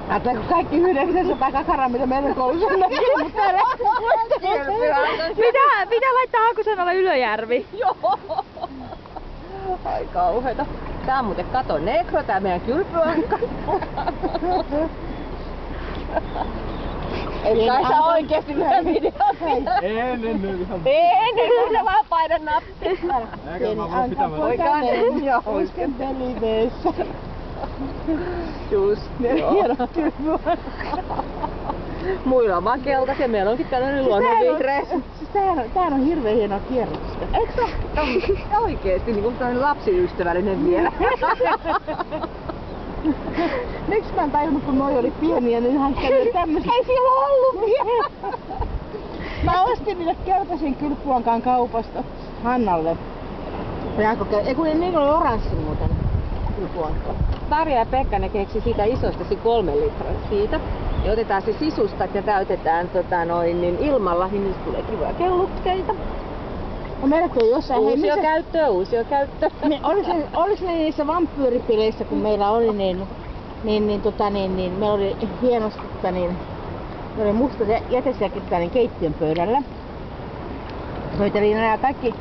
Ajattelin, kun kaikki 900 kakaraa, mitä meidän koulussa näkyy, mutta täällä Mitä laittaa hakusanalle Ylöjärvi? Joo. Ai kauheeta. Tää on muuten Kato Negro, tää meidän kylpyankka. Ei kai sä oikeesti näe videota. En, Sä vaan paina nappia. pieni anka poikainen uiskenteli veessä. Just, Hieno kylpyankka. Muilla on vaan keltaisia, meillä onkin tällainen luonnonvihreä. Täällä on hirveen hieno kierrosta. Eikö se ole oikeesti niinku tällainen lapsiystävällinen vielä? Miksi mä en tajunnut, kun noi oli pieniä, niin hän kävi tämmöset. Ei siellä ollut vielä! Mä ostin niille keltaisen kylpyankaan kaupasta Hannalle. Ei kun niillä oli oranssi muuten kylpyankka. Tarja ja Pekka ne keksi siitä isosta 3 litraa siitä. Ja otetaan se sisustat ja täytetään niin ilmalla, niin niistä tulee kivoja kellukkeita. No meilläkin on jossain... Uusio käyttö. Olis ne niissä vampyyripileissä, kun meillä oli meillä oli hienosti ne oli mustat jätesäkit keittiön pöydällä. Noita oli nämä kaikki